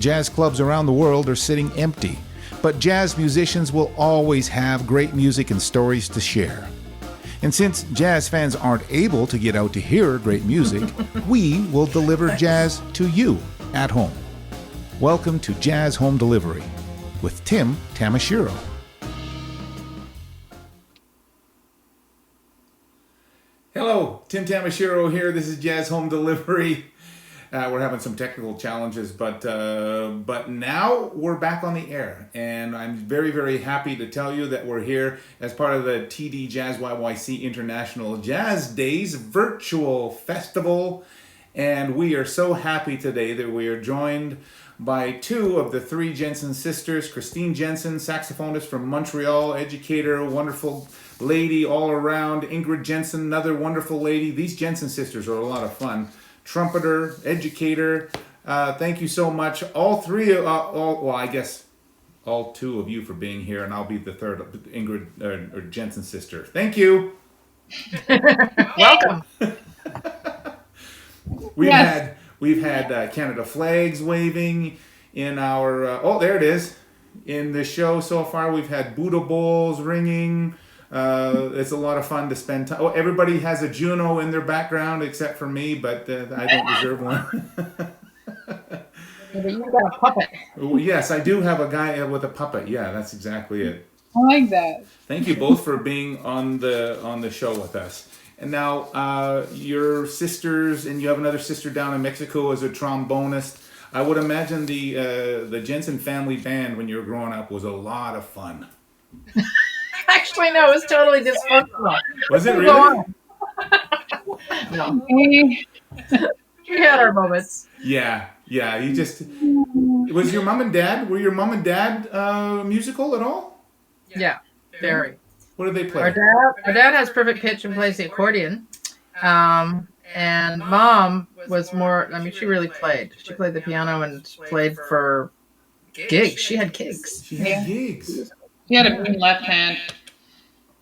Jazz clubs around the world are sitting empty, but jazz musicians will always have great music and stories to share. And since jazz fans aren't able to get out to hear great music, we will deliver jazz to you at home. Welcome to Jazz Home Delivery with Tim Tamashiro. Hello, Tim Tamashiro here. This is Jazz Home Delivery. We're having some technical challenges, but now we're back on the air, and I'm very, very happy to tell you that we're here as part of the TD JazzYYC International Jazz Days virtual festival, and we are so happy today that we are joined by two of the three Jensen sisters. Christine Jensen, saxophonist from Montreal, educator, wonderful lady all around. Ingrid Jensen, another wonderful lady. These Jensen sisters are a lot of fun. Trumpeter, educator. Thank you so much. All three, I guess all two of you for being here, and I'll be the third, Ingrid or Jensen sister. Thank you. Welcome. We've had Canada flags waving in our. There it is. In the show so far, we've had Buddha bowls ringing. It's a lot of fun to spend time. Everybody has a Juno in their background except for me, but I don't deserve one. But you've got a puppet. Yes, I do have a guy with a puppet. Yeah, that's exactly it. I like that. Thank you both for being on the show with us. And now your sisters, and you have another sister down in Mexico as a trombonist. I would imagine the Jensen family band when you were growing up was a lot of fun. Actually, no, it was totally dysfunctional. Was it really? No. We had our moments. Yeah. You just. Was your mom and dad? Were your mom and dad musical at all? Yeah, very. What did they play? Our dad has perfect pitch and plays the accordion. And mom was more. I mean, she really played. She played the piano and played for gigs. She had gigs. She had gigs. She had a mean left hand.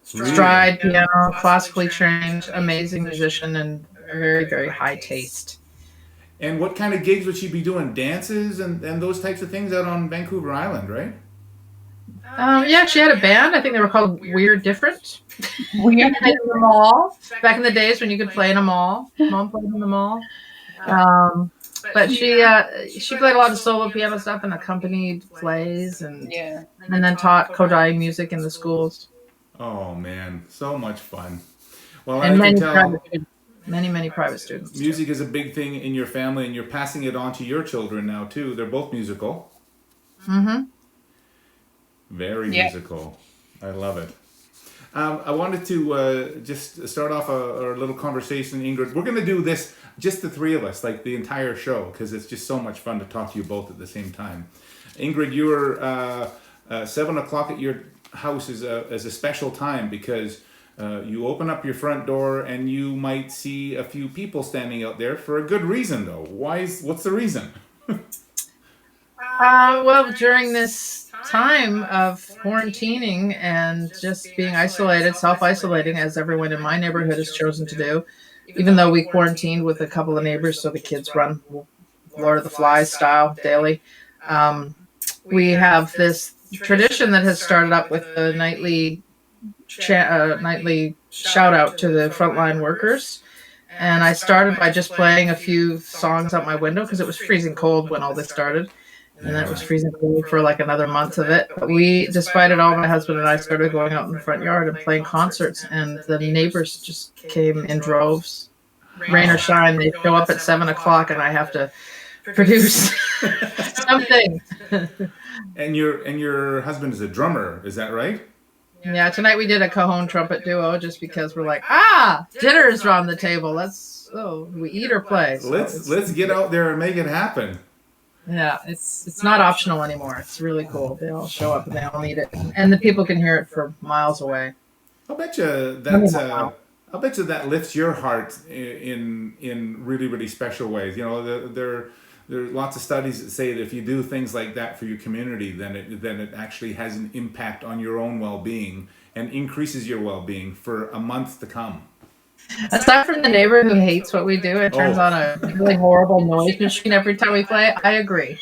Stride piano, classically trained, amazing musician, and very, very high taste. And what kind of gigs would she be doing? Dances and those types of things out on Vancouver Island, right? Yeah, she had a band. I think they were called Weird Different. We played in the mall back in the days when you could play in a mall. Mom played in the mall. But she played a lot of solo piano stuff and accompanied plays and then taught Kodai music in the schools. Oh man, so much fun. Well, and I can tell many private students. Music is a big thing in your family, and you're passing it on to your children now too. They're both musical. Mm-hmm. Very musical. I love it. I wanted to just start off a little conversation, Ingrid. We're going to do this, just the three of us, like the entire show, because it's just so much fun to talk to you both at the same time. Ingrid, you were 7 o'clock at your house is a special time because you open up your front door and you might see a few people standing out there for a good reason, though. What's the reason? Well, during this time of quarantining and just being isolated, self-isolating, as everyone in my neighborhood has chosen to do, even though we quarantined with a couple of neighbors so the kids run Lord of the Flies style daily, we have this tradition that has started up with the nightly shout out to the frontline workers. And I started by just playing a few songs out my window because it was freezing cold when all this started. And then it was freezing cold for like another month of it. But we, despite it all, my husband and I started going out in the front yard and playing concerts. And the neighbors just came in droves. Rain or shine, they show up at 7 o'clock and I have to produce something. And your husband is a drummer, is that right? Yeah, tonight we did a cajon trumpet duo just because we're like, dinner's on the table. We eat or play. So let's get out there and make it happen. Yeah, it's not optional anymore. It's really cool. They all show up and they all need it, and the people can hear it for miles away. I'll bet you that lifts your heart in really, really special ways. You know, there are lots of studies that say that if you do things like that for your community, then it actually has an impact on your own well-being and increases your well-being for a month to come. Aside from the neighbor who hates what we do, it turns on a really horrible noise machine every time we play. I agree.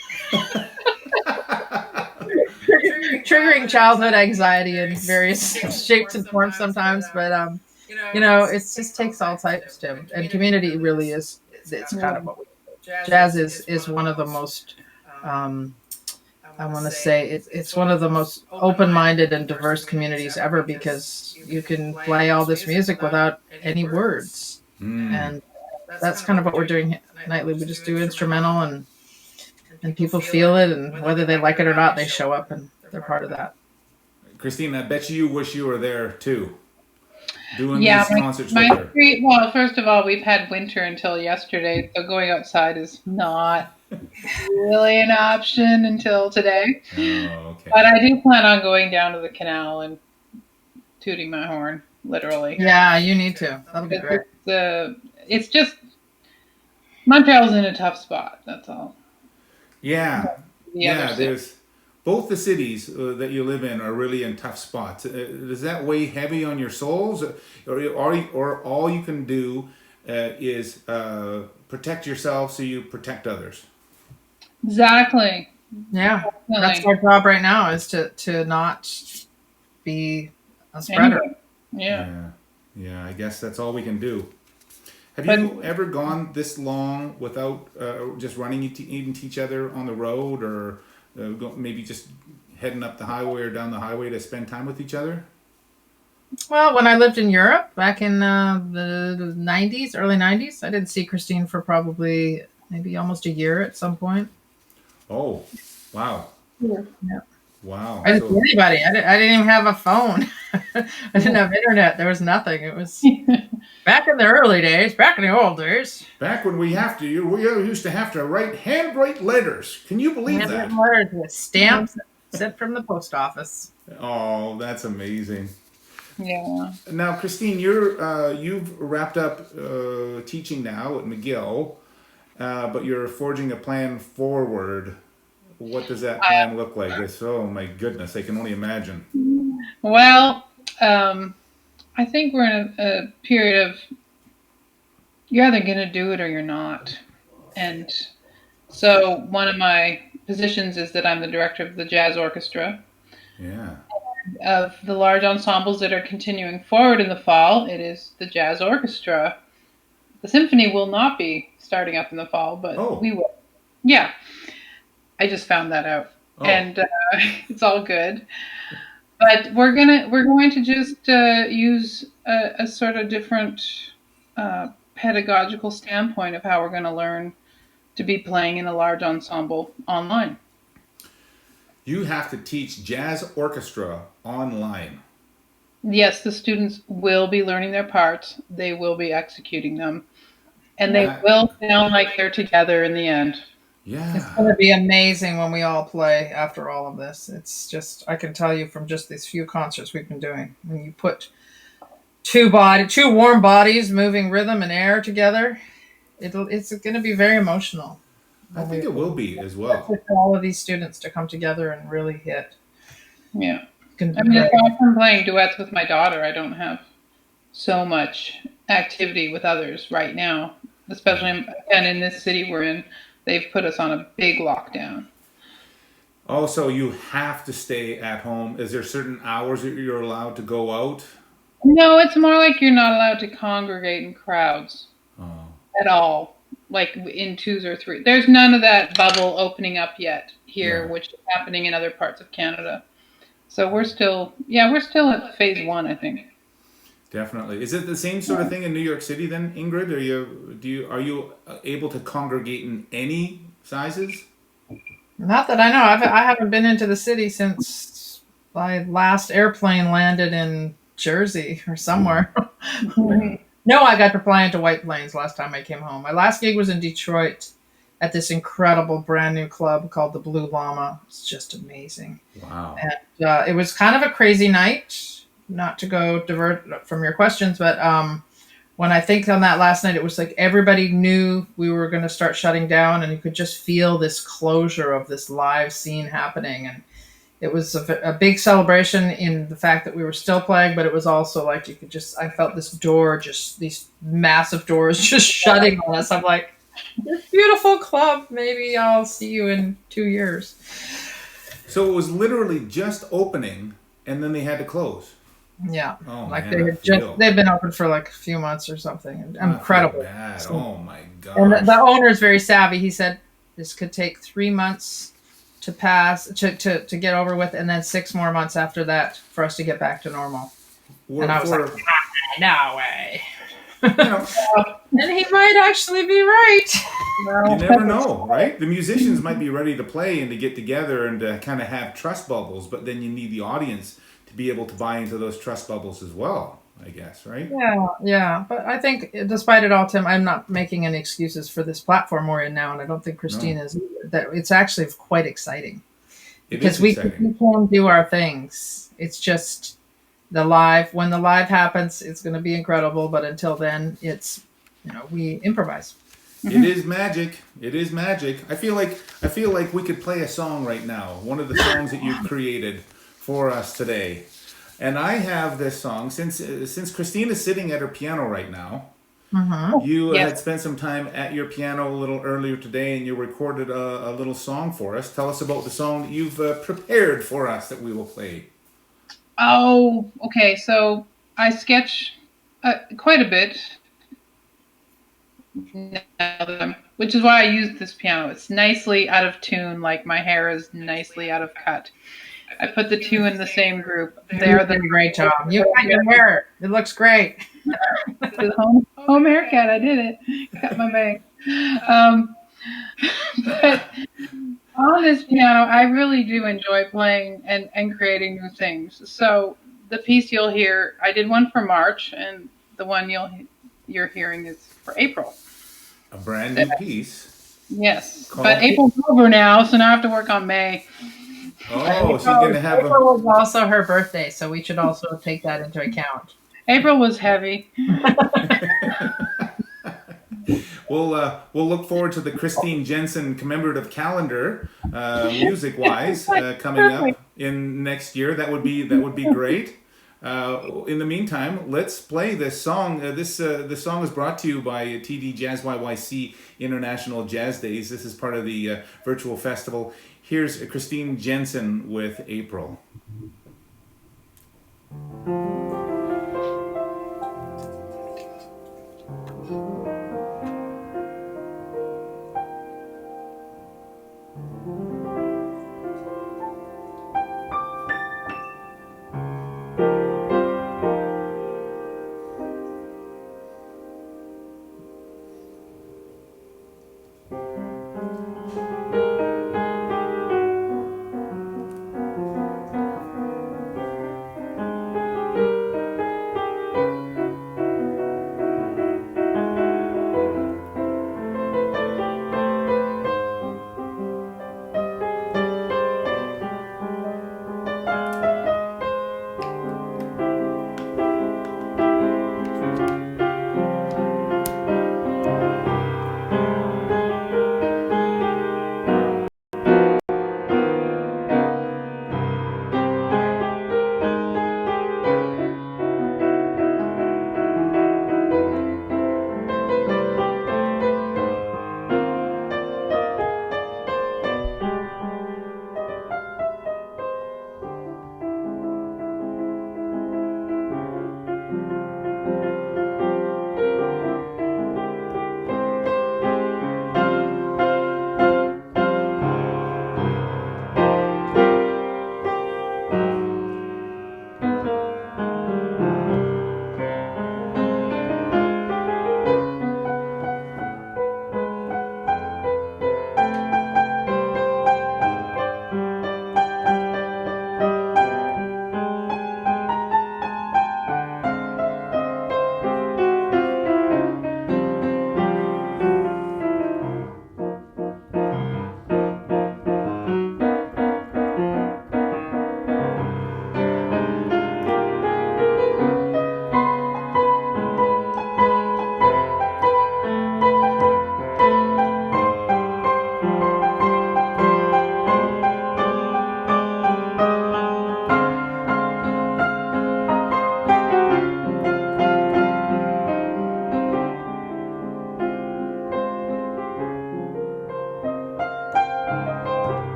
triggering childhood anxiety in various shapes and forms sometimes. But it just takes all types, Tim. And community really is. It's kind of what we do. Jazz is one of the most. I want to say it's one of the most open-minded and diverse communities ever, because you can play all this music without any words, and that's kind of what we're doing nightly. We just do instrumental, and people feel it, and whether they like it or not, they show up and they're part of that. Christine, I bet you wish you were there too, doing these concerts with her. Well, first of all, we've had winter until yesterday, so going outside is not really an option until today. Oh, okay. But I do plan on going down to the canal and tooting my horn, literally. Yeah, you need to. That'll be great. It's just Montreal's in a tough spot. That's all. Yeah, there's both the cities that you live in are really in tough spots. Does that weigh heavy on your souls, or all you can do is protect yourself so you protect others? Exactly. Yeah, that's our job right now, is to not be a spreader. Yeah. I guess that's all we can do. Have you ever gone this long without just running into each other on the road, or maybe just heading up the highway or down the highway to spend time with each other? Well, when I lived in Europe back in the 90s, early 90s, I didn't see Christine for probably maybe almost a year at some point. Oh, wow. Yeah. Wow. I didn't see anybody. I didn't even have a phone. I didn't have internet. There was nothing. It was back in the early days, back in the old days. Back when we used to have to handwrite letters. Can you believe that? Letters with stamps sent from the post office. Oh, that's amazing. Yeah. Now, Christine, you've wrapped up teaching now at McGill, but you're forging a plan forward. What does that plan look like? Oh my goodness, I can only imagine. Well, I think we're in a period of you're either going to do it or you're not. And so one of my positions is that I'm the director of the Jazz Orchestra. Yeah. Of the large ensembles that are continuing forward in the fall, it is the Jazz Orchestra. The symphony will not be starting up in the fall, but we will. Yeah. I just found that out, and it's all good. But we're going to just use a sort of different pedagogical standpoint of how we're going to learn to be playing in a large ensemble online. You have to teach jazz orchestra online. Yes, the students will be learning their parts. They will be executing them, and they will sound like they're together in the end. Yeah. It's going to be amazing when we all play after all of this. It's just, I can tell you from just these few concerts we've been doing, when you put two warm bodies moving rhythm and air together, it's going to be very emotional. I think it will be as well. For all of these students to come together and really hit. Yeah. Aside from playing duets with my daughter, I don't have so much activity with others right now, especially in this city we're in. They've put us on a big lockdown. Also, you have to stay at home. Is there certain hours that you're allowed to go out? No, it's more like you're not allowed to congregate in crowds at all, like in twos or threes. There's none of that bubble opening up yet here, which is happening in other parts of Canada. So we're still at phase 1, I think. Definitely. Is it the same sort of thing in New York City then, Ingrid? Are you able to congregate in any sizes? Not that I know. I haven't been into the city since my last airplane landed in Jersey or somewhere. No, I got to fly into White Plains last time I came home. My last gig was in Detroit at this incredible brand new club called the Blue Llama. It's just amazing. Wow. And it was kind of a crazy night. Not to go divert from your questions, but when I think on that last night, it was like everybody knew we were going to start shutting down, and you could just feel this closure of this live scene happening. And it was a big celebration in the fact that we were still playing, but it was also like I felt this door, just these massive doors just shutting on us. I'm like, This beautiful club. Maybe I'll see you in 2 years. So it was literally just opening, and then they had to close. Yeah, Oh like man, they've been open for like a few months or something. Incredible. Bad. So, Oh my gosh. and the owner is very savvy. He said this could take 3 months to pass to get over with, and then 6 more months after that for us to get back to normal. And I was like, no way. And he might actually be right. You never know, right? The musicians might be ready to play and to get together and to kind of have trust bubbles, but then you need the audience to be able to buy into those trust bubbles as well, I guess, right? Yeah. But I think, despite it all, Tim, I'm not making any excuses for this platform we're in now, and I don't think Christine is either. That it's actually quite exciting because we can do our things. It's just when the live happens, it's going to be incredible. But until then, it's we improvise. It is magic. It is magic. I feel like we could play a song right now. One of the songs that you've created for us today. And I have this song since Christine is sitting at her piano right now. You had spent some time at your piano a little earlier today, and you recorded a little song for us. Tell us about the song that you've prepared for us that we will play. Oh, okay. So I sketch quite a bit now, which is why I use this piano. It's nicely out of tune, like my hair is nicely out of cut. I put the two in the same group. They're the great job. You got your hair. It looks great. home haircut. I did it. Cut my bang. But on this piano, I really do enjoy playing and creating new things. So the piece you'll hear, I did one for March, and the one you're hearing is for April. A brand new piece. Yes, but April's over now, so now I have to work on May. Oh, she's going to have April was also her birthday, so we should also take that into account. April was heavy. We'll look forward to the Christine Jensen commemorative calendar, music-wise, coming up in next year. That would be great. In the meantime, let's play this song. This song is brought to you by TD JazzYYC International Jazz Days. This is part of the virtual festival. Here's Christine Jensen with April.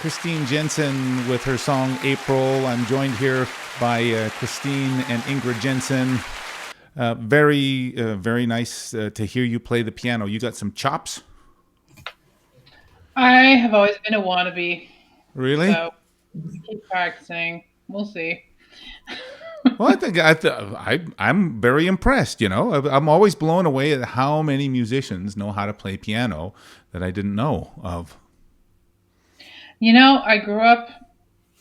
Christine Jensen with her song April. I'm joined here by Christine and Ingrid Jensen. Very nice to hear you play the piano. You got some chops? I have always been a wannabe. Really? So keep practicing. We'll see. Well, I think I'm very impressed. You know, I'm always blown away at how many musicians know how to play piano that I didn't know of. You know, I grew up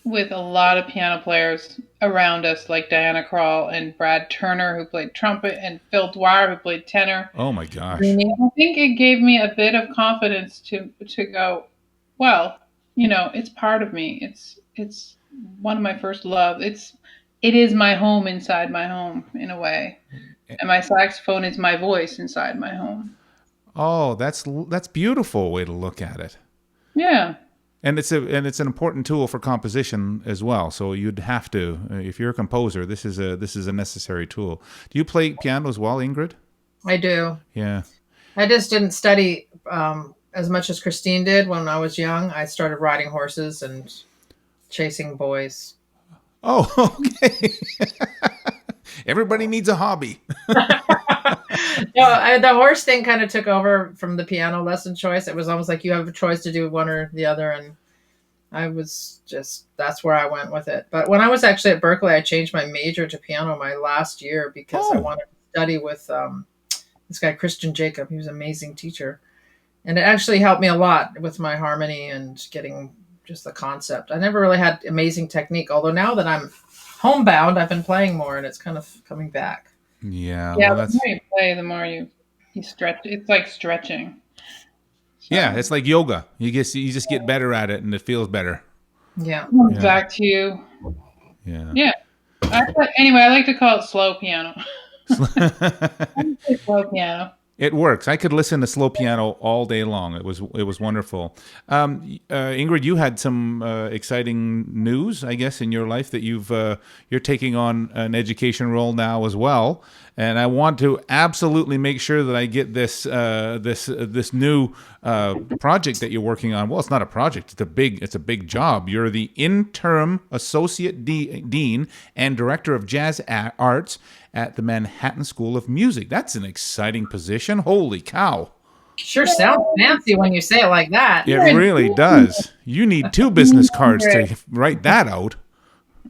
with a lot of piano players around us, like Diana Krall and Brad Turner, who played trumpet, and Phil Dwyer, who played tenor. Oh my gosh! I think it gave me a bit of confidence to go, well, you know, it's part of me. It's one of my first love. It is my home inside my home in a way, and my saxophone is my voice inside my home. Oh, that's beautiful way to look at it. Yeah. And it's an important tool for composition as well. So you'd have to, if you're a composer, this is a necessary tool. Do you play piano as well, Ingrid? I do. Yeah. I just didn't study as much as Christine did when I was young. I started riding horses and chasing boys. Oh, okay. Everybody needs a hobby. No, the horse thing kind of took over from the piano lesson choice. It was almost like you have a choice to do one or the other, and that's where I went with it. But when I was actually at Berkeley, I changed my major to piano my last year because I wanted to study with this guy, Christian Jacob. He was an amazing teacher, and it actually helped me a lot with my harmony and getting just the concept. I never really had amazing technique, although now that I'm homebound, I've been playing more, and it's kind of coming back. Yeah. Yeah. Well, the more you play, the more you stretch. It's like stretching. So, yeah, it's like yoga. You just get better at it, and it feels better. Yeah. Back to you. Yeah. Yeah. Anyway, I like to call it slow piano. Slow piano. It works. I could listen to slow piano all day long. It was wonderful. Ingrid, you had some exciting news, I guess, in your life that you're taking on an education role now as well. And I want to absolutely make sure that I get this new project that you're working on. Well, it's not a project; it's a big job. You're the interim associate dean and director of jazz arts at the Manhattan School of Music. That's an exciting position. Holy cow! Sure sounds fancy when you say it like that. It really does. You need 2 business cards to write that out.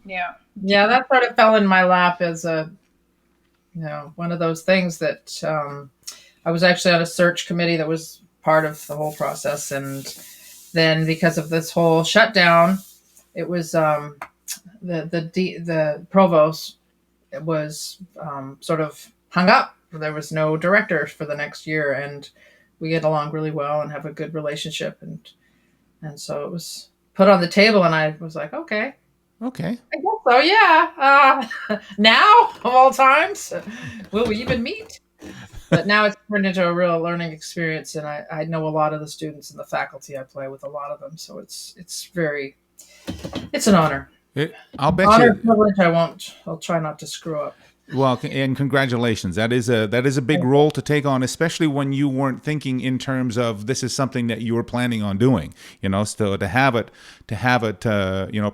Yeah. Yeah, that sort of fell in my lap as one of those things that I was actually on a search committee that was part of the whole process. And then because of this whole shutdown, it was the provost was sort of hung up. There was no director for the next year, and we get along really well and have a good relationship. And so it was put on the table, and I was like, okay. I guess so, yeah. Now, of all times, will we even meet? But now it's turned into a real learning experience, and I know a lot of the students and the faculty. I play with a lot of them, so it's an honor. I'll bet honor, you. Privilege. I'll try not to screw up. Well, and congratulations. That is a big role to take on, especially when you weren't thinking in terms of this is something that you were planning on doing. You know, so to have it,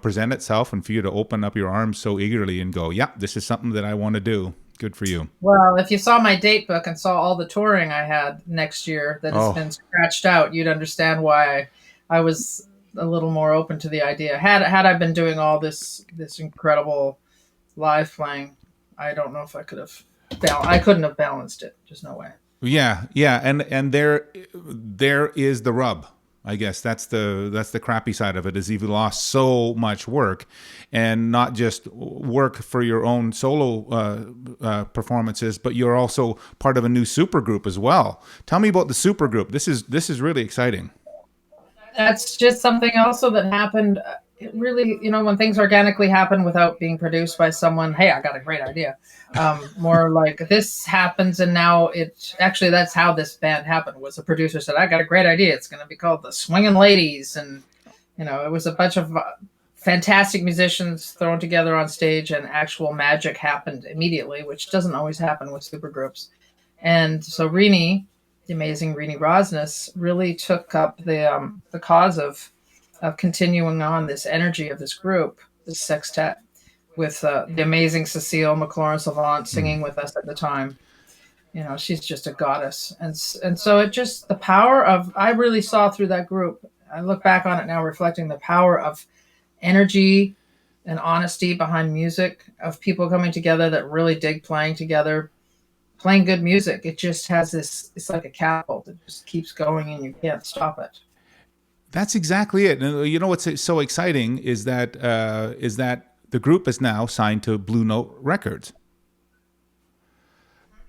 present itself, and for you to open up your arms so eagerly and go, yeah, this is something that I want to do. Good for you. Well, if you saw my date book and saw all the touring I had next year that has been scratched out, you'd understand why I was a little more open to the idea. Had I been doing all this incredible live playing, I don't know if I could have. I couldn't have balanced it. There's no way. Yeah, and there is the rub. I guess that's the crappy side of it, is you've lost so much work, and not just work for your own solo performances, but you're also part of a new supergroup as well. Tell me about the supergroup. This is really exciting. That's just something also that happened. It really, when things organically happen without being produced by someone, hey, I got a great idea. More like this happens, and now that's how this band happened. Was a producer said, I got a great idea. It's going to be called the Swingin' Ladies. And, it was a bunch of fantastic musicians thrown together on stage, and actual magic happened immediately, which doesn't always happen with supergroups. And so Rini, the amazing Rini Rosnes, really took up the cause of continuing on this energy of this group, this sextet, with the amazing Cecile McLaurin-Savant singing with us at the time. You know, she's just a goddess. And so it just, the power of, I really saw through that group, I look back on it now reflecting the power of energy and honesty behind music, of people coming together that really dig playing together, playing good music. It just has this, it's like a catapult. It just keeps going and you can't stop it. That's exactly it. And you know what's so exciting is that the group is now signed to Blue Note Records.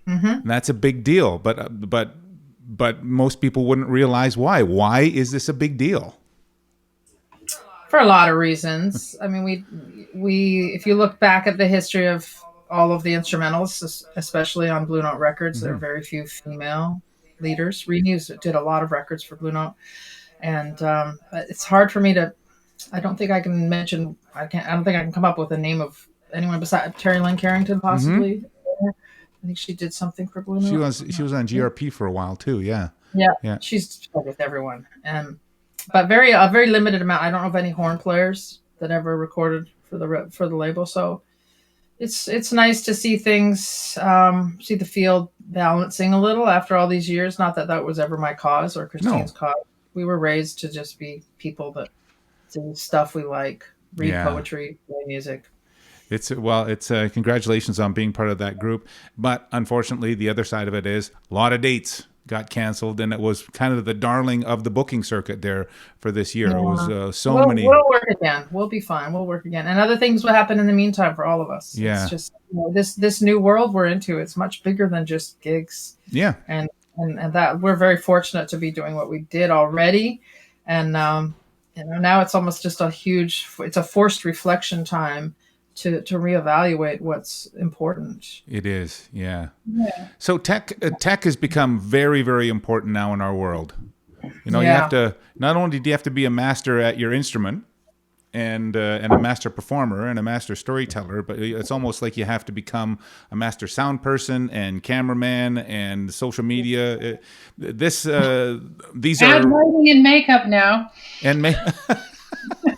Mm-hmm. And that's a big deal, but most people wouldn't realize why. Why is this a big deal? For a lot of reasons. I mean, we if you look back at the history of all of the instrumentals, especially on Blue Note Records, there are very few female leaders. Renews did a lot of records for Blue Note, and it's hard for me to. I don't think I can mention. I don't think I can come up with a name of anyone besides Terry Lynn Carrington, possibly. I think she did something for Blue Note. She was on GRP for a while too. Yeah. She's with everyone, but a very limited amount. I don't know of any horn players that ever recorded for the label. So it's nice to see things, see the field balancing a little after all these years. Not that was ever my cause or Christine's cause. We were raised to just be people that do stuff we like, read poetry, play music. It's congratulations on being part of that group. But unfortunately, the other side of it is a lot of dates got canceled, and it was kind of the darling of the booking circuit there for this year. It was many. We'll work again. We'll be fine. We'll work again. And other things will happen in the meantime for all of us. Yeah. It's just this new world we're into. It's much bigger than just gigs. Yeah. And that we're very fortunate to be doing what we did already. And now it's almost just it's a forced reflection time to reevaluate what's important. It is, yeah. So tech has become very, very important now in our world. You know, you have to, not only do you have to be a master at your instrument and a master performer and a master storyteller, but it's almost like you have to become a master sound person and cameraman and social media. These are lighting and makeup now. And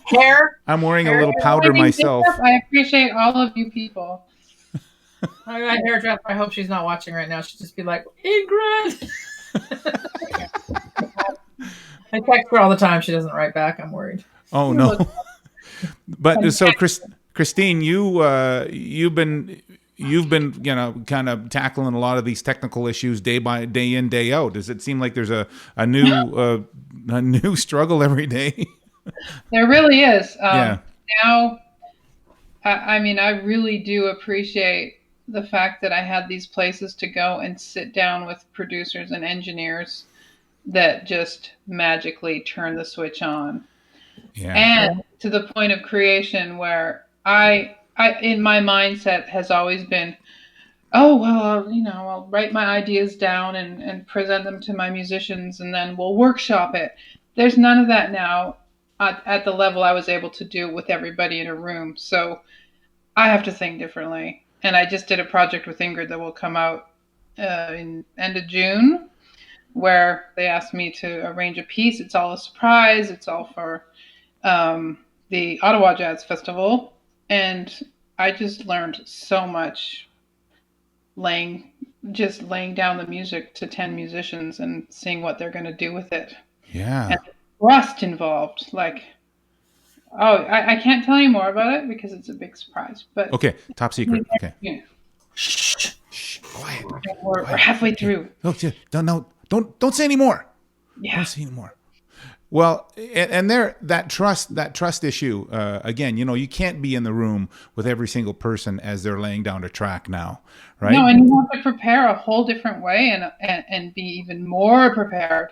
hair. I'm wearing a little powder myself. I appreciate all of you people. I got hair dress. I hope she's not watching right now. She'd just be like, Ingrid. I text her all the time. She doesn't write back. I'm worried. Oh no. But so Christine, you've been kind of tackling a lot of these technical issues day in, day out. Does it seem like there's a new struggle every day? There really is. Now, I mean, I really do appreciate the fact that I had these places to go and sit down with producers and engineers that just magically turn the switch on. Yeah. And to the point of creation where I in my mindset has always been, oh, well, I'll write my ideas down and present them to my musicians and then we'll workshop it. There's none of that now. At the level I was able to do with everybody in a room. So I have to think differently. And I just did a project with Ingrid that will come out in end of June, where they asked me to arrange a piece. It's all a surprise. It's all for the Ottawa Jazz Festival. And I just learned so much laying down the music to 10 musicians and seeing what they're going to do with it. Yeah. And trust involved, I can't tell you more about it because it's a big surprise. But okay, top secret. Okay. Yeah. Shh, quiet. We're halfway through. Oh, yeah. Don't say any more. Yeah. Don't say any more. Well, and that trust issue again. You can't be in the room with every single person as they're laying down a track now, right? No, and you have to prepare a whole different way and be even more prepared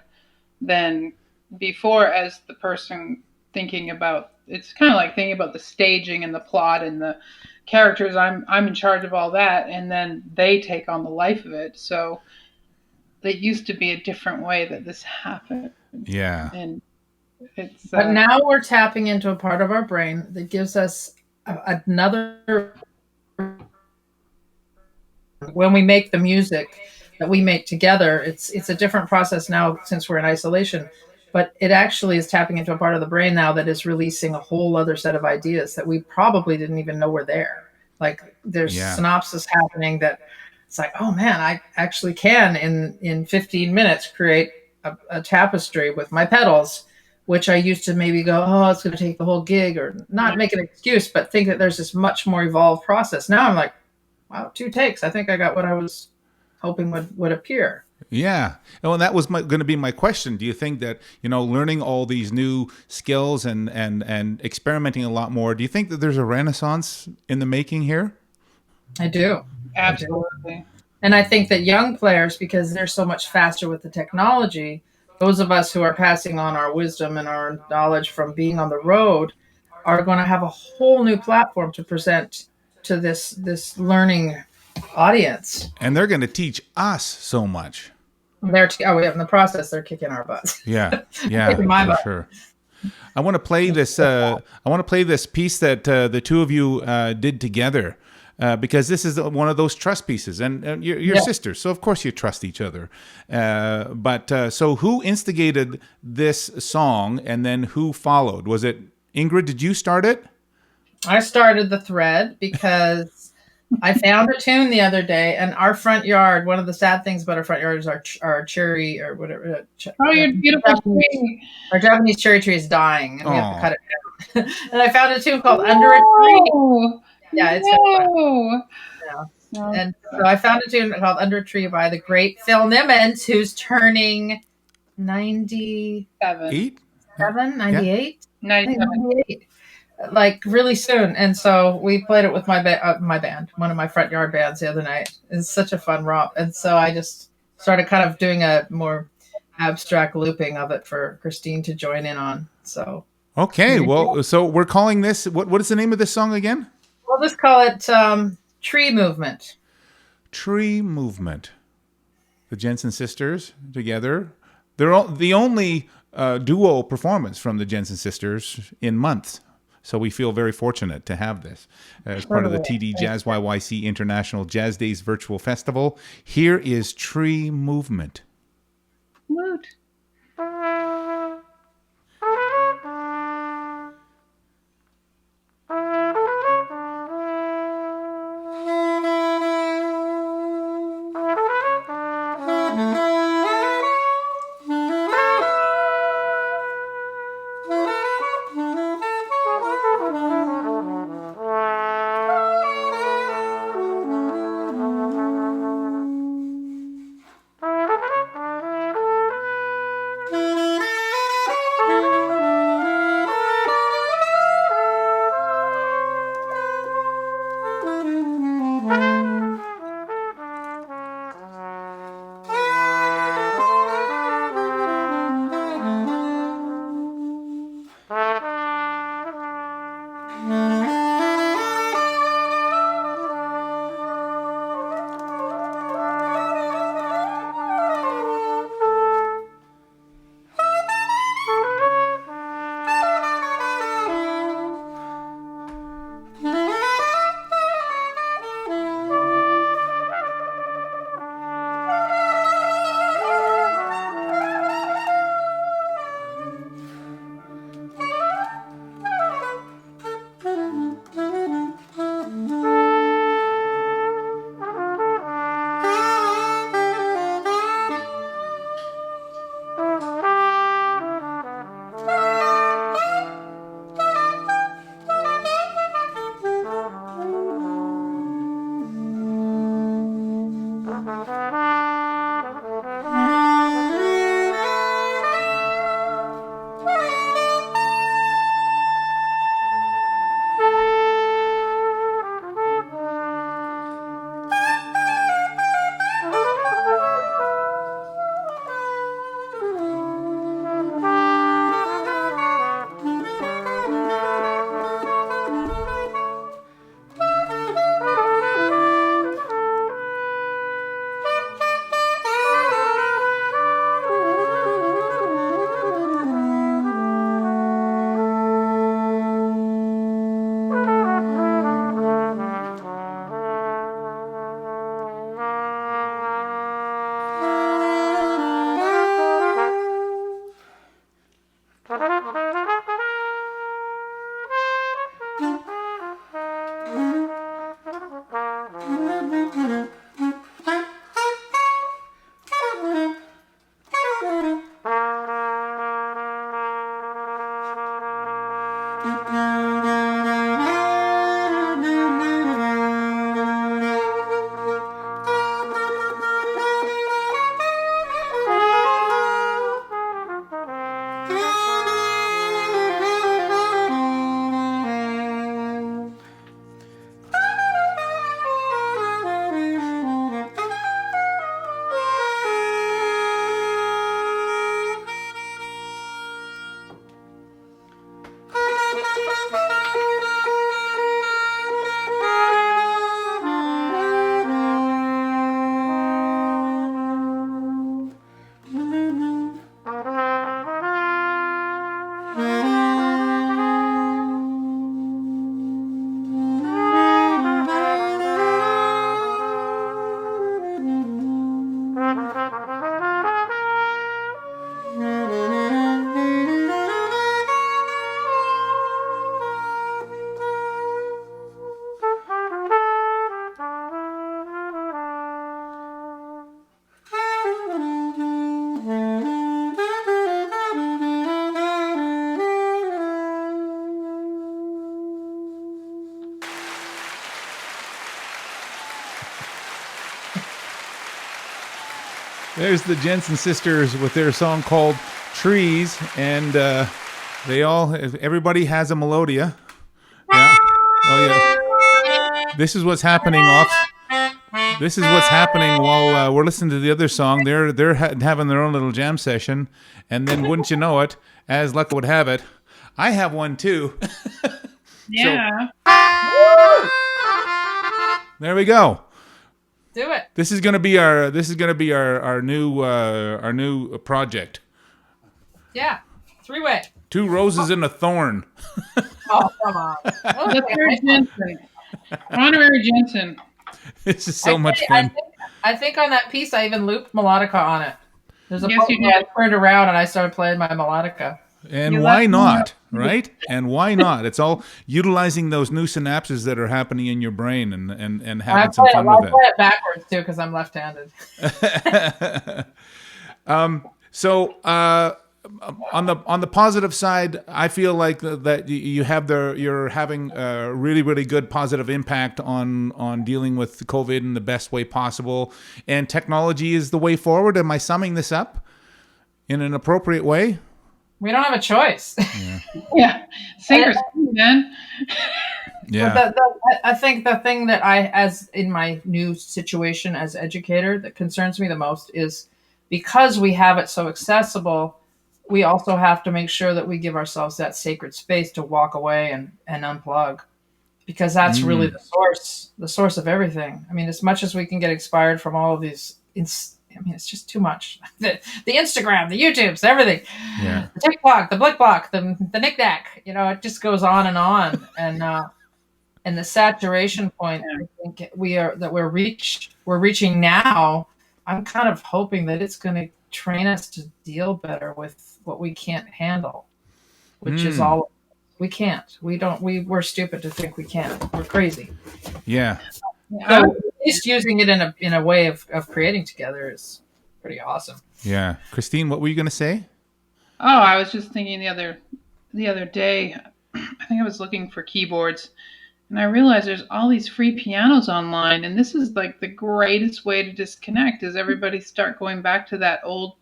than before as the person thinking about. It's kind of like thinking about the staging and the plot and the characters. I'm in charge of all that, and then they take on the life of it. So it used to be a different way that this happened. Yeah. And it's but now we're tapping into a part of our brain that gives us another. When we make the music that we make together, it's a different process now since we're in isolation. but it actually is tapping into a part of the brain now that is releasing a whole other set of ideas that we probably didn't even know were there. Like there's synopsis happening that it's like, oh man, I actually can in 15 minutes create a tapestry with my pedals, which I used to maybe go, oh, it's going to take the whole gig, or not make an excuse, but think that there's this much more evolved process. Now I'm like, wow, 2 takes. I think I got what I was hoping would appear. Yeah. Well, that was going to be my question. Do you think that, learning all these new skills and experimenting a lot more, do you think that there's a renaissance in the making here? I do. Absolutely. And I think that young players, because they're so much faster with the technology, those of us who are passing on our wisdom and our knowledge from being on the road are going to have a whole new platform to present to this learning audience. And they're going to teach us so much. In the process, they're kicking our butts. Yeah, for sure. I want to play this. I want to play this piece that the two of you did together, because this is one of those trust pieces, and you're sisters, so of course you trust each other. But so who instigated this song, and then who followed? Was it Ingrid? Did you start it? I started the thread because I found a tune the other day, and our front yard, one of the sad things about our front yard is our cherry or whatever. Your beautiful tree. Our Japanese cherry tree is dying, and we have to cut it down. And I found a tune called Under a Tree. Yeah, it's fun. Yeah. And so I found a tune called Under a Tree by the great Phil Nimmons, who's turning 97. 98? 98. Like really soon. And so we played it with my band, one of my front yard bands the other night. It's such a fun romp. And so I just started kind of doing a more abstract looping of it for Christine to join in on. So okay, well, so we're calling this, what is the name of this song again? We'll just call it Tree Movement. Tree Movement. The Jensen sisters together. They're the only duo performance from the Jensen sisters in months. So we feel very fortunate to have this as part of the TD JazzYYC International Jazz Days Virtual Festival. Here is Tree Movement. Woot. There's the Jensen sisters with their song called Trees, and everybody has a melodia. Yeah. Oh yeah. This is what's happening while we're listening to the other song. They're having their own little jam session, and then wouldn't you know it, as luck would have it, I have one too. Yeah. So, there we go. Do it. This is gonna be our new project. Yeah. 3-way. 2 roses and a thorn. Oh, come on. The third Jensen. Honorary Jensen. This is so much fun. I think on that piece I even looped melodica on it. There's a Yes, part you where I did. turned around and I started playing my melodica. And You why left me not, right? And why not? It's all utilizing those new synapses that are happening in your brain and having some fun with I play it backwards too because I'm left-handed. So on the positive side, I feel like that you're having a really, really good positive impact on dealing with COVID in the best way possible, and technology is the way forward. Am I summing this up in an appropriate way? We don't have a choice. Yeah. Sink or swim, man. Yeah. But I think the thing that as in my new situation as educator, that concerns me the most is because we have it so accessible, we also have to make sure that we give ourselves that sacred space to walk away and unplug, because that's really the source of everything. I mean, as much as we can get inspired from all of these, it's just too much. The Instagram, the YouTubes, everything. Yeah. The TikTok, the Blickblock, the knick-knack. It just goes on. And the saturation point, I think we're reaching now. I'm kind of hoping that it's going to train us to deal better with what we can't handle, which is all we can't. We're stupid to think we can't. We're crazy. Yeah. So at least using it in a way of creating together is pretty awesome. Yeah. Christine, what were you going to say? Oh, I was just thinking the other day, I think I was looking for keyboards, and I realized there's all these free pianos online, and this is like the greatest way to disconnect is everybody start going back to that old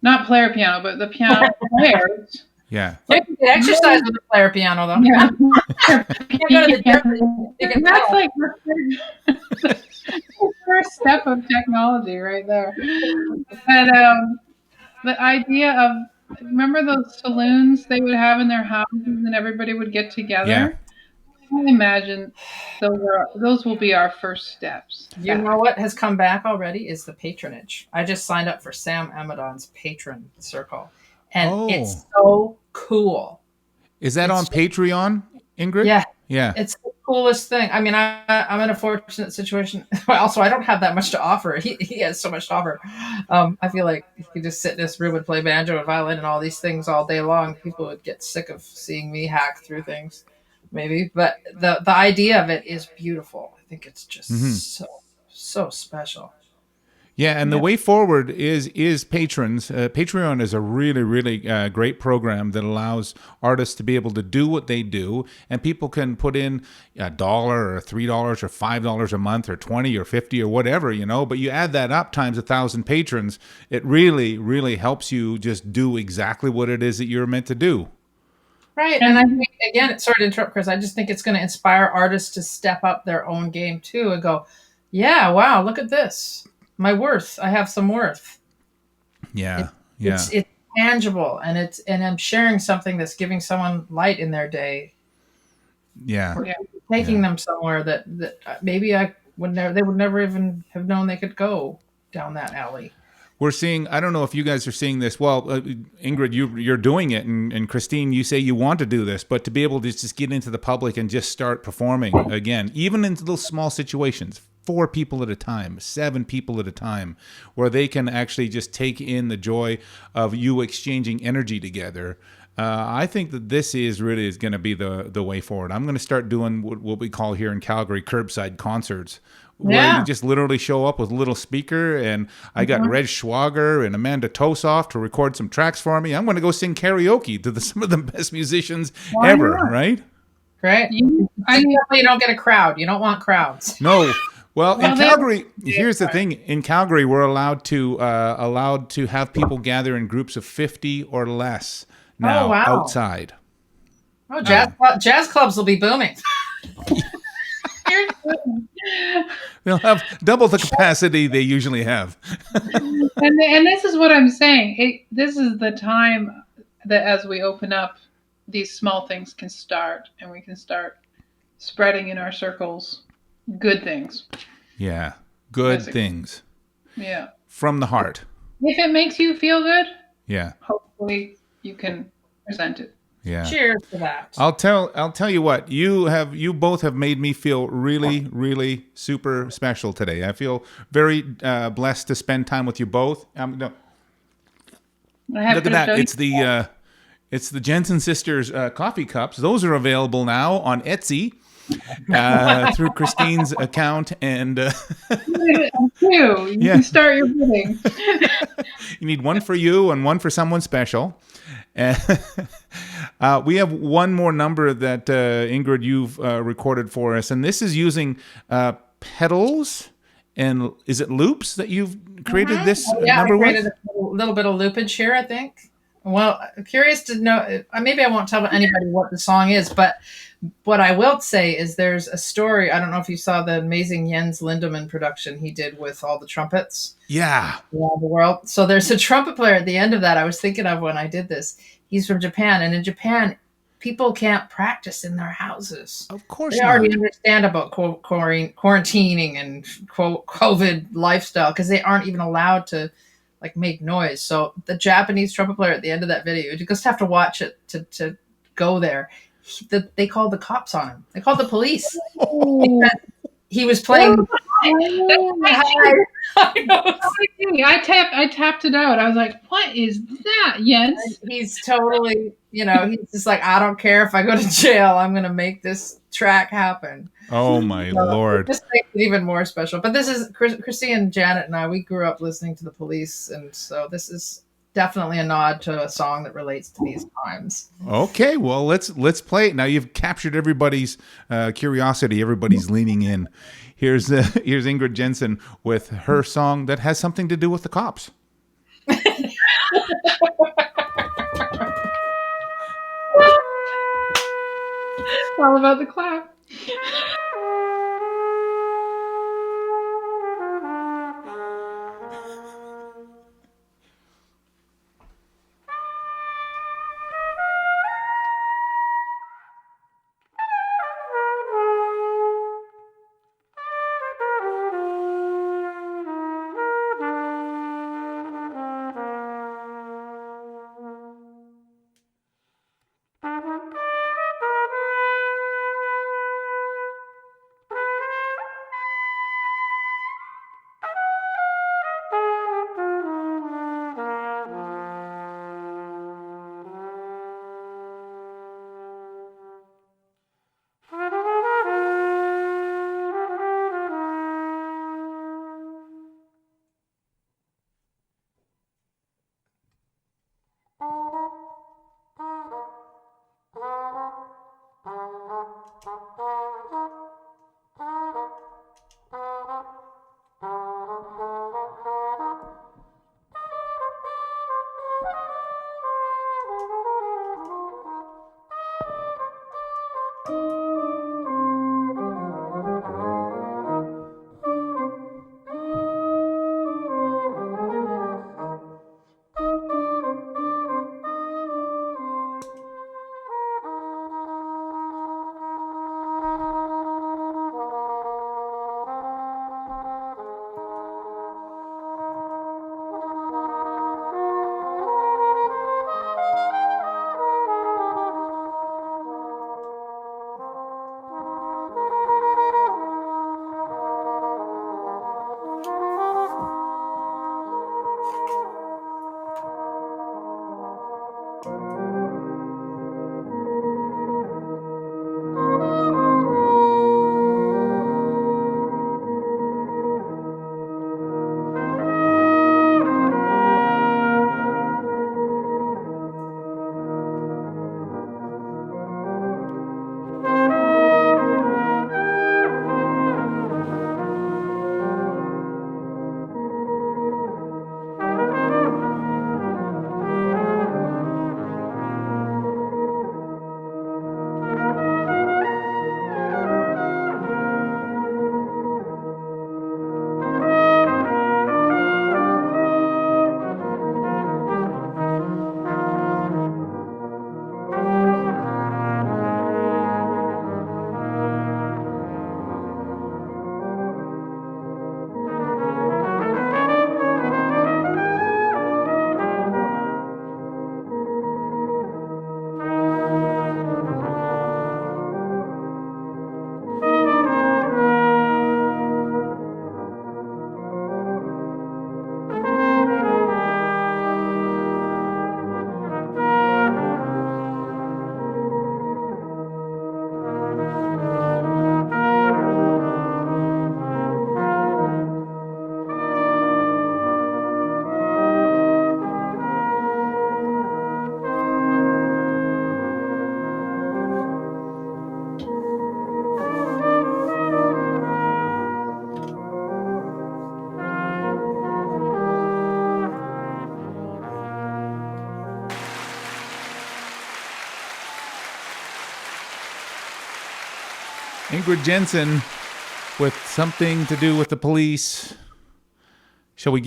not player piano, but the piano players. Yeah. You can exercise with a player piano, though. Yeah. You can go to the gym. You can That's pedal. like the first step of technology right there. But the idea of, remember those saloons they would have in their houses and everybody would get together? Yeah. I imagine those will be our first steps. You know what has come back already is the patronage. I just signed up for Sam Amadon's patron circle, and it's so cool. Is that on Patreon, Ingrid? Yeah. Yeah. It's the coolest thing. I mean, I'm in a fortunate situation. Also, I don't have that much to offer. He has so much to offer. I feel like if you just sit in this room and play banjo and violin and all these things all day long, people would get sick of seeing me hack through things, maybe. But the idea of it is beautiful. I think it's just so special. Yeah, and the way forward is patrons. Patreon is a really, really great program that allows artists to be able to do what they do, and people can put in $1 or $3 or $5 a month or 20 or 50 or whatever, but you add that up times 1,000 patrons, it really, really helps you just do exactly what it is that you're meant to do. Right, and I think, again, sorry to interrupt, Chris, I just think it's going to inspire artists to step up their own game, too, and go, yeah, wow, look at this. My worth. I have some worth. Yeah. It's tangible, and I'm sharing something that's giving someone light in their day. Yeah. Or taking them somewhere that maybe they would never even have known they could go down that alley. We're seeing, I don't know if you guys are seeing this. Well, Ingrid, you're doing it, and Christine, you say you want to do this, but to be able to just get into the public and just start performing again, even into those small situations, 4 people at a time, 7 people at a time, where they can actually just take in the joy of you exchanging energy together. I think that this is going to be the way forward. I'm going to start doing what we call here in Calgary curbside concerts, where you just literally show up with a little speaker, and I got Reg Schwager and Amanda Tosoff to record some tracks for me. I'm going to go sing karaoke to some of the best musicians ever, right? Right? You don't get a crowd. You don't want crowds. No. Well, in Calgary, here's the thing. In Calgary, we're allowed to have people gather in groups of 50 or less now outside. Oh, jazz clubs will be booming. They'll have double the capacity they usually have. and this is what I'm saying. This is the time that as we open up, these small things can start, and we can start spreading in our circles good things. Yeah, good things. Yeah. From the heart. If it makes you feel good, yeah, hopefully you can present it. Yeah. Cheers to that. I'll tell you what, you both have made me feel really, really super special today. I feel very blessed to spend time with you both. No. Look at that. It's the Jensen sisters coffee cups. Those are available now on Etsy through Christine's account. And you can start your bidding. You need one for you and one for someone special. We have one more number that Ingrid, you've recorded for us, and this is using pedals. And is it loops that you've created this number with? Yeah, I created a little bit of loopage here, I think. Well, I'm curious to know, maybe I won't tell anybody what the song is, but what I will say is there's a story. I don't know if you saw the amazing Jens Lindemann production he did with all the trumpets. Yeah. Around the world. So there's a trumpet player at the end of that I was thinking of when I did this. He's from Japan. And in Japan, people can't practice in their houses. Of course they not. already understand about quarantining and COVID lifestyle because they aren't even allowed to make noise. So the Japanese trumpet player at the end of that video, you just have to watch it to go there. They called the cops on him. They called the police. He was playing. I tapped it out. I was like, "What is that, Jens?" He's totally, he's just like, I don't care if I go to jail. I'm going to make this track happen. Oh my Lord! This makes it even more special. But this is Christine and Janet and I. We grew up listening to the Police, and so this is definitely a nod to a song that relates to these times. Okay, well let's play it now. You've captured everybody's curiosity. Everybody's leaning in. Here's Ingrid Jensen with her song that has something to do with the cops. It's all about the clap. Ingrid Jensen with something to do with the police. Shall we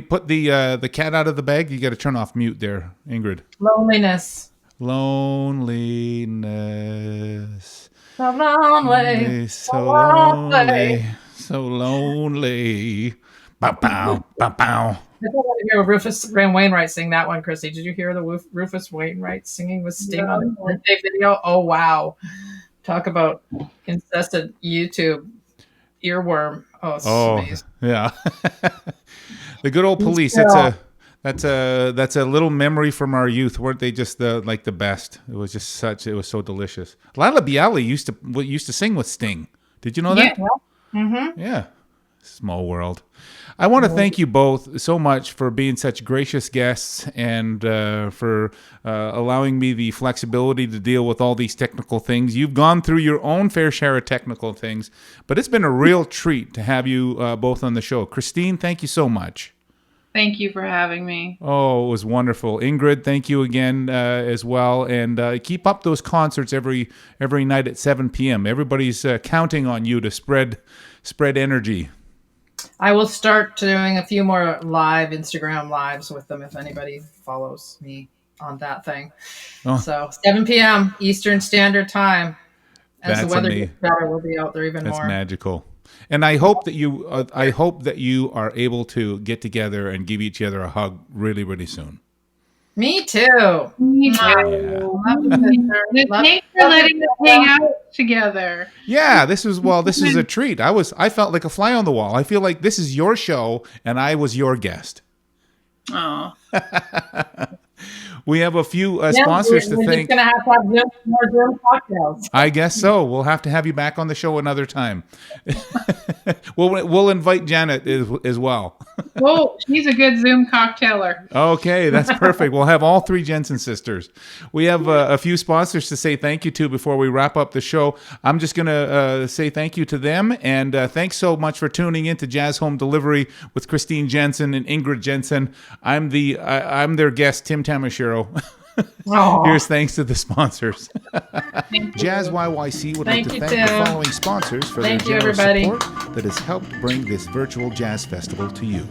put the cat out of the bag? You got to turn off mute there, Ingrid. Loneliness. Loneliness. So lonely. So lonely. So lonely. Bow, bow, bow, bow. I thought I hear Rufus Graham Wainwright sing that one, Chrissy. Did you hear the Rufus Wainwright singing with Sting on the birthday video? Oh, wow. Talk about incessant YouTube earworm. Oh, it's amazing. Yeah. The good old police. That's a little memory from our youth. Weren't they just the best? It was so delicious. Lila Bialy used to sing with Sting. Did you know that? Yeah. Mm-hmm. Yeah. Small world. I want to thank you both so much for being such gracious guests and for allowing me the flexibility to deal with all these technical things. You've gone through your own fair share of technical things, but it's been a real treat to have you both on the show. Christine, thank you so much. Thank you for having me. Oh, it was wonderful. Ingrid, thank you again as well. And keep up those concerts every night at 7 p.m. Everybody's counting on you to spread energy. I will start doing a few more live Instagram lives with them if anybody follows me on that thing. Oh. So 7 p.m. Eastern Standard Time. As the weather gets better, we'll be out there even more. That's magical. And I hope that you are able to get together and give each other a hug really, really soon. Me too. Me too. Yeah. Thanks for letting us hang out together. Yeah, this is a treat. I felt like a fly on the wall. I feel like this is your show and I was your guest. Oh. We have a few sponsors to thank. We're just going to have more Zoom cocktails. I guess so. We'll have to have you back on the show another time. We'll invite Janet as well. Oh, she's a good Zoom cocktailer. Okay, that's perfect. We'll have all three Jensen sisters. We have a few sponsors to say thank you to before we wrap up the show. I'm just going to say thank you to them. And thanks so much for tuning in to Jazz Home Delivery with Christine Jensen and Ingrid Jensen. I'm their guest, Tim Tamashiro. Here's thanks to the sponsors. JazzYYC would like to thank the following sponsors for their generous support that has helped bring this virtual jazz festival to you.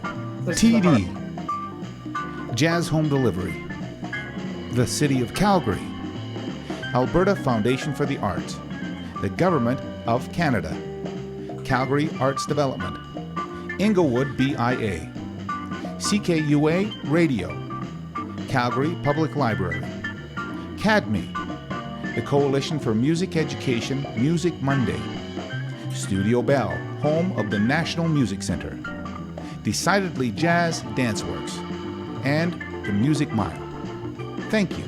TD, Jazz Home Delivery, the City of Calgary, Alberta Foundation for the Arts, the Government of Canada, Calgary Arts Development, Inglewood BIA, CKUA Radio, Calgary Public Library, CADME, the Coalition for Music Education, Music Monday, Studio Bell, home of the National Music Center, Decidedly Jazz Danceworks, and the Music Mile. Thank you.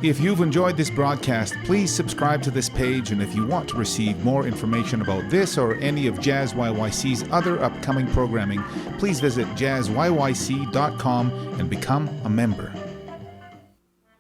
If you've enjoyed this broadcast, please subscribe to this page, and if you want to receive more information about this or any of JazzYYC's other upcoming programming, please visit jazzyyc.com and become a member.